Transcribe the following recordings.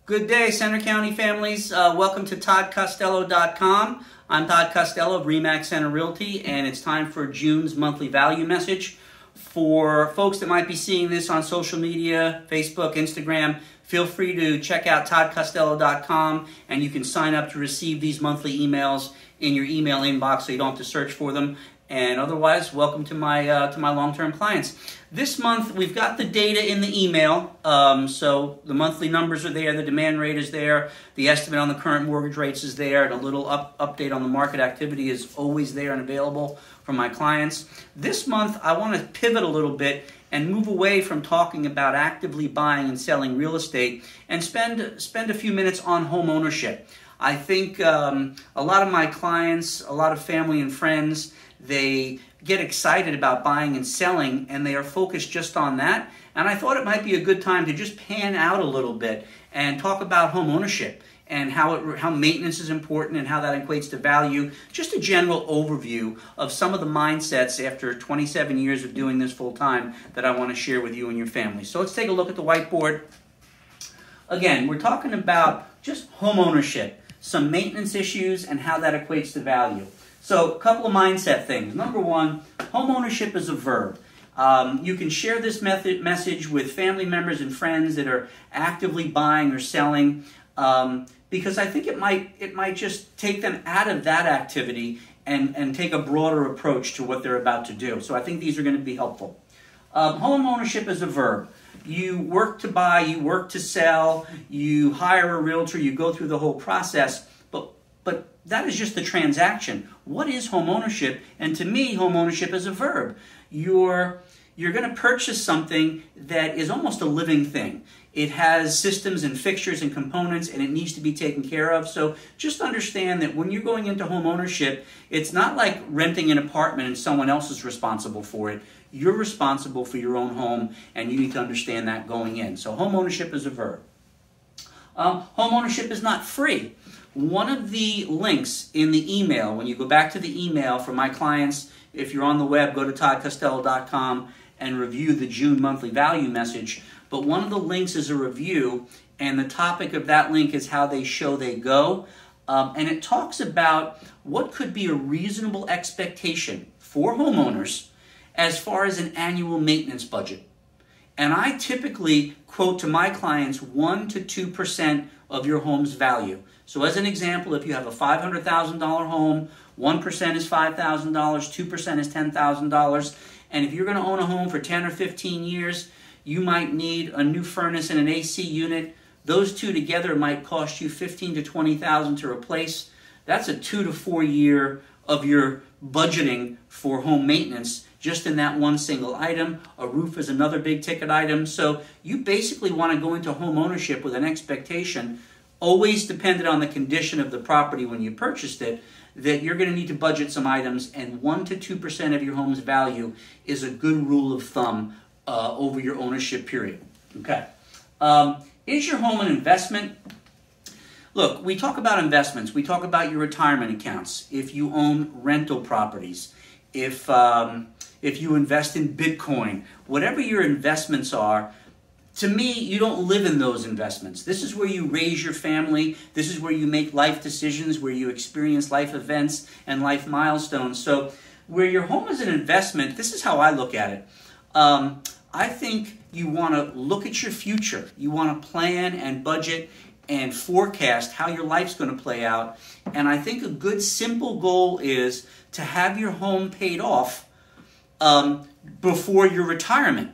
Good day, Center County families. Welcome to ToddCostello.com. I'm Todd Costello of RE/MAX Center Realty, and it's time for June's monthly value message. For folks that might be seeing this on social media, Facebook, Instagram, feel free to check out ToddCostello.com, and you can sign up to receive these monthly emails in your email inbox so you don't have to search for them. And otherwise, welcome to my long-term clients. This month, we've got the data in the email. So the monthly numbers are there, the demand rate is there, the estimate on the current mortgage rates is there, and a little update on the market activity is always there and available for my clients. This month, I want to pivot a little bit and move away from talking about actively buying and selling real estate and spend a few minutes on home ownership. I think a lot of my clients, a lot of family and friends, they get excited about buying and selling, and they are focused just on that. And I thought it might be a good time to just pan out a little bit and talk about home ownership and how maintenance is important and how that equates to value. Just a general overview of some of the mindsets after 27 years of doing this full time that I want to share with you and your family. So let's take a look at the whiteboard. Again, we're talking about just home ownership, some maintenance issues, and how that equates to value. So a couple of mindset things. Number one, home ownership is a verb. You can share this message with family members and friends that are actively buying or selling because I think it might just take them out of that activity and take a broader approach to what they're about to do. So I think these are going to be helpful. Home ownership is a verb. You work to buy, you work to sell, you hire a realtor, you go through the whole process, but that is just the transaction. What is home ownership? And to me, home ownership is a verb. You're going to purchase something that is almost a living thing. It has systems and fixtures and components, and it needs to be taken care of. So just understand that when you're going into home ownership, it's not like renting an apartment and someone else is responsible for it. You're responsible for your own home, and you need to understand that going in. So home ownership is a verb. Home ownership is not free. One of the links in the email, when you go back to the email for my clients, if you're on the web, go to ToddCostello.com and review the June monthly value message. But one of the links is a review, and the topic of that link is how they show they go. And it talks about what could be a reasonable expectation for homeowners as far as an annual maintenance budget. And I typically quote to my clients 1 to 2% of your home's value. So as an example, if you have a $500,000 home, 1% is $5,000, 2% is $10,000. And if you're going to own a home for 10 or 15 years, you might need a new furnace and an AC unit. Those two together might cost you $15,000 to $20,000 to replace. That's a 2 to 4 year of your budgeting for home maintenance just in that one single item. A roof is another big ticket item. So you basically want to go into home ownership with an expectation, always dependent on the condition of the property when you purchased it, that you're going to need to budget some items, and 1 to 2% of your home's value is a good rule of thumb over your ownership period. Okay. Is your home an investment? Look, we talk about investments. We talk about your retirement accounts. If you own rental properties, if you invest in Bitcoin, whatever your investments are, to me, you don't live in those investments. This is where you raise your family. This is where you make life decisions, where you experience life events and life milestones. So where your home is an investment, this is how I look at it. I think you want to look at your future. You want to plan and budget and forecast how your life's going to play out. And I think a good simple goal is to have your home paid off before your retirement.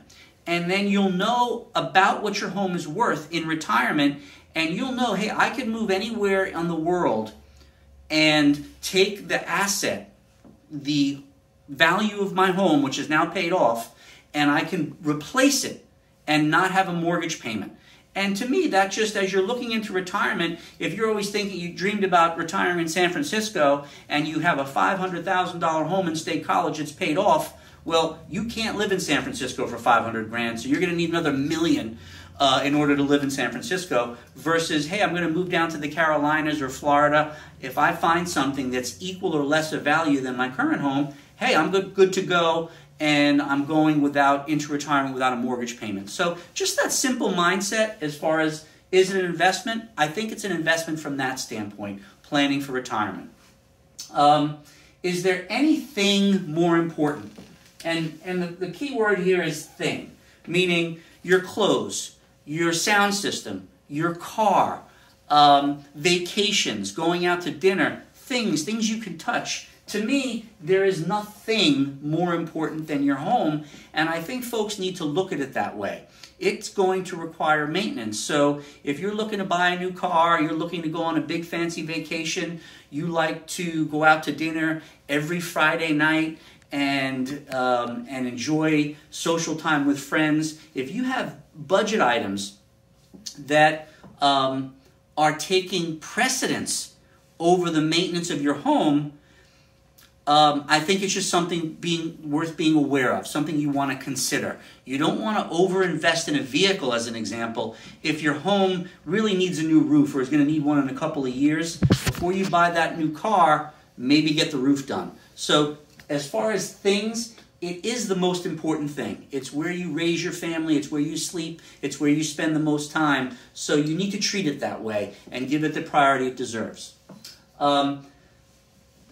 And then you'll know about what your home is worth in retirement, and you'll know, hey, I can move anywhere in the world and take the asset, the value of my home, which is now paid off, and I can replace it and not have a mortgage payment. And to me, that just, as you're looking into retirement, if you're always thinking you dreamed about retiring in San Francisco and you have a $500,000 home in State College that's paid off, well, you can't live in San Francisco for 500 grand, so you're going to need another $1 million in order to live in San Francisco, versus, hey, I'm going to move down to the Carolinas or Florida. If I find something that's equal or less of value than my current home, hey, I'm good to go, and I'm going into retirement without a mortgage payment. So just that simple mindset as far as Is it an investment? I think it's an investment from that standpoint, planning for retirement. Is there anything more important? And the key word here is thing, meaning your clothes, your sound system, your car, vacations, going out to dinner, things you can touch. To me, there is nothing more important than your home, and I think folks need to look at it that way. It's going to require maintenance. So if you're looking to buy a new car, you're looking to go on a big fancy vacation, you like to go out to dinner every Friday night and enjoy social time with friends, if you have budget items that are taking precedence over the maintenance of your home, I think it's just something worth being aware of, something you want to consider. You don't want to overinvest in a vehicle, as an example, if your home really needs a new roof or is going to need one in a couple of years. Before you buy that new car, maybe get the roof done. So as far as things, it is the most important thing. It's where you raise your family, it's where you sleep, it's where you spend the most time. So you need to treat it that way and give it the priority it deserves.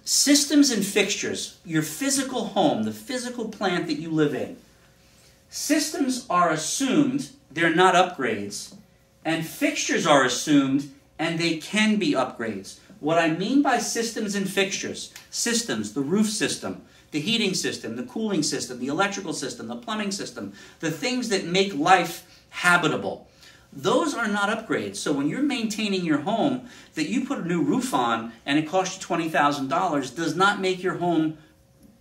Systems and fixtures, your physical home, the physical plant that you live in. Systems are assumed, they're not upgrades, and fixtures are assumed, and they can be upgrades. What I mean by systems and fixtures, systems, the roof system, the heating system, the cooling system, the electrical system, the plumbing system, the things that make life habitable. Those are not upgrades. So when you're maintaining your home, that you put a new roof on and it costs you $20,000 does not make your home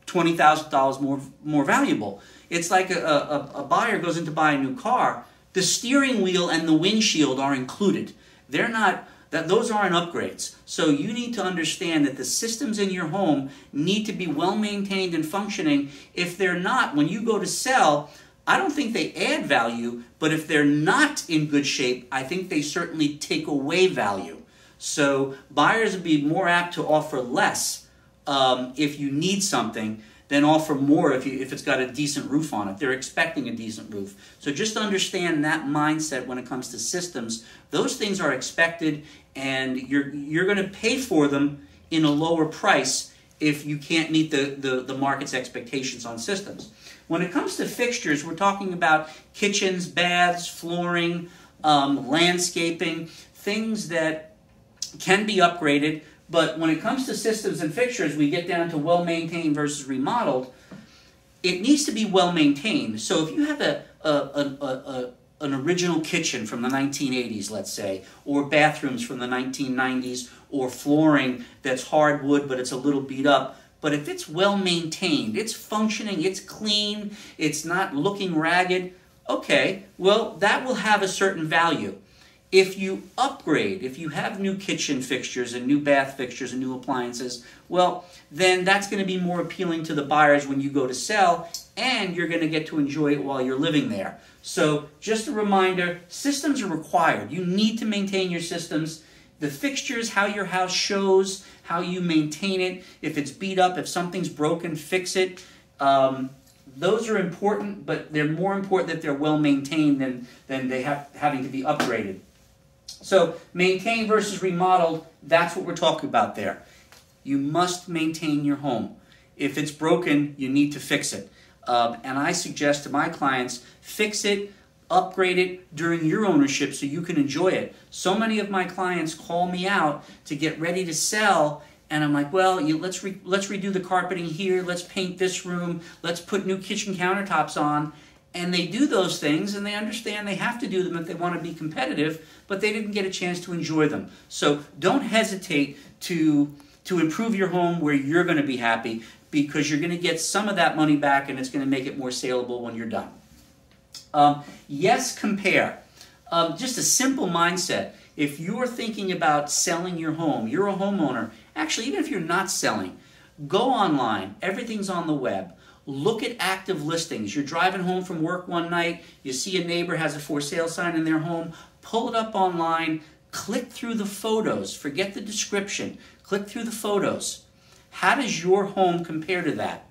$20,000 more valuable. It's like a buyer goes in to buy a new car. The steering wheel and the windshield are included. They're not, those aren't upgrades. So you need to understand that the systems in your home need to be well maintained and functioning. If they're not, when you go to sell, I don't think they add value, but if they're not in good shape, I think they certainly take away value. So buyers would be more apt to offer less if you need something than offer more if it's got a decent roof on it. They're expecting a decent roof. So just understand that mindset when it comes to systems. Those things are expected, and you're going to pay for them in a lower price if you can't meet the market's expectations on systems. When it comes to fixtures, we're talking about kitchens, baths, flooring, landscaping, things that can be upgraded. But when it comes to systems and fixtures, we get down to well-maintained versus remodeled. It needs to be well-maintained. So if you have an original kitchen from the 1980s, let's say, or bathrooms from the 1990s, or flooring that's hardwood but it's a little beat up, but if it's well-maintained, it's functioning, it's clean, it's not looking ragged, okay, well, that will have a certain value. If you upgrade, if you have new kitchen fixtures and new bath fixtures and new appliances, well, then that's going to be more appealing to the buyers when you go to sell, and you're going to get to enjoy it while you're living there. So just a reminder, systems are required. You need to maintain your systems. The fixtures, how your house shows, how you maintain it, if it's beat up, if something's broken, fix it. Those are important, but they're more important that they're well maintained than they having to be upgraded. So maintain versus remodeled, that's what we're talking about there. You must maintain your home. If it's broken, you need to fix it. And I suggest to my clients, fix it, upgrade it during your ownership so you can enjoy it. So many of my clients call me out to get ready to sell, and I'm like, well, let's redo the carpeting here, let's paint this room, let's put new kitchen countertops on. And they do those things, and they understand they have to do them if they want to be competitive, but they didn't get a chance to enjoy them. So don't hesitate to improve your home where you're going to be happy, because you're going to get some of that money back, and it's going to make it more saleable when you're done. Yes, compare. Just a simple mindset. If you're thinking about selling your home, you're a homeowner. Actually, even if you're not selling, go online. Everything's on the web. Look at active listings. You're driving home from work one night, you see a neighbor has a for sale sign in their home, pull it up online, click through the photos, forget the description, click through the photos. How does your home compare to that?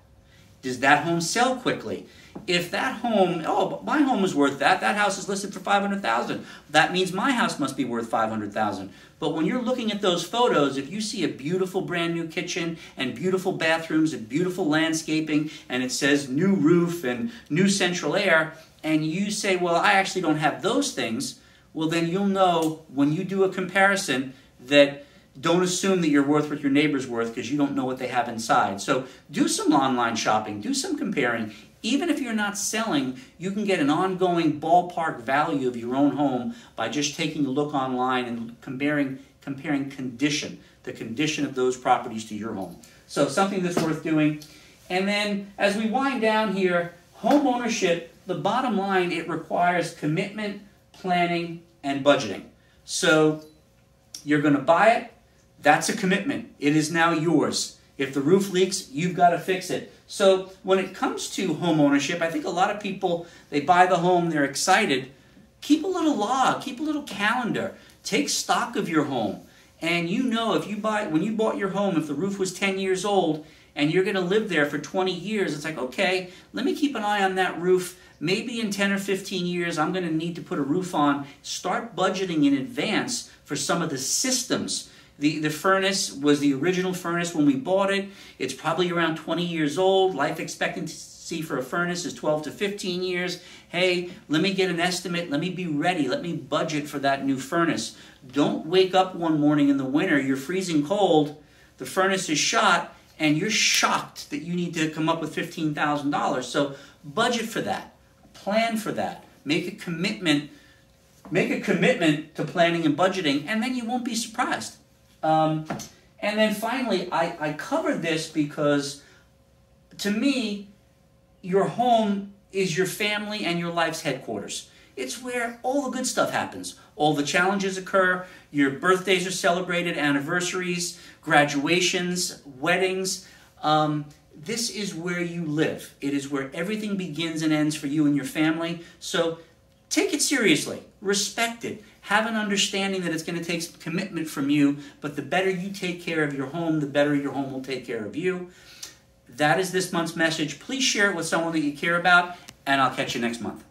Does that home sell quickly? if that home, oh, but my home is worth that, that house is listed for $500,000. That means my house must be worth $500,000. But when you're looking at those photos, if you see a beautiful brand new kitchen and beautiful bathrooms and beautiful landscaping, and it says new roof and new central air, and you say, well, I actually don't have those things, well, then you'll know when you do a comparison that don't assume that you're worth what your neighbor's worth, because you don't know what they have inside. So do some online shopping, do some comparing. Even if you're not selling, you can get an ongoing ballpark value of your own home by just taking a look online and comparing condition, the condition of those properties to your home. So something that's worth doing. And then as we wind down here, home ownership, the bottom line, it requires commitment, planning, and budgeting. So you're going to buy it. That's a commitment. It is now yours. If the roof leaks, you've got to fix it. So when it comes to home ownership, I think a lot of people, they buy the home, they're excited. Keep a little log, keep a little calendar. Take stock of your home. And you know, if you when you bought your home, if the roof was 10 years old and you're going to live there for 20 years, it's like, okay, let me keep an eye on that roof. Maybe in 10 or 15 years, I'm going to need to put a roof on. Start budgeting in advance for some of the systems. The furnace was the original furnace when we bought it. It's probably around 20 years old. Life expectancy for a furnace is 12 to 15 years. Hey, let me get an estimate. Let me be ready. Let me budget for that new furnace. Don't wake up one morning in the winter, you're freezing cold, the furnace is shot, and you're shocked that you need to come up with $15,000. So budget for that. Plan for that. Make a commitment. Make a commitment to planning and budgeting, and then you won't be surprised. And then finally, I covered this because, to me, your home is your family and your life's headquarters. It's where all the good stuff happens. All the challenges occur. Your birthdays are celebrated, anniversaries, graduations, weddings. This is where you live. It is where everything begins and ends for you and your family. So take it seriously. Respect it. Have an understanding that it's going to take commitment from you, but the better you take care of your home, the better your home will take care of you. That is this month's message. Please share it with someone that you care about, and I'll catch you next month.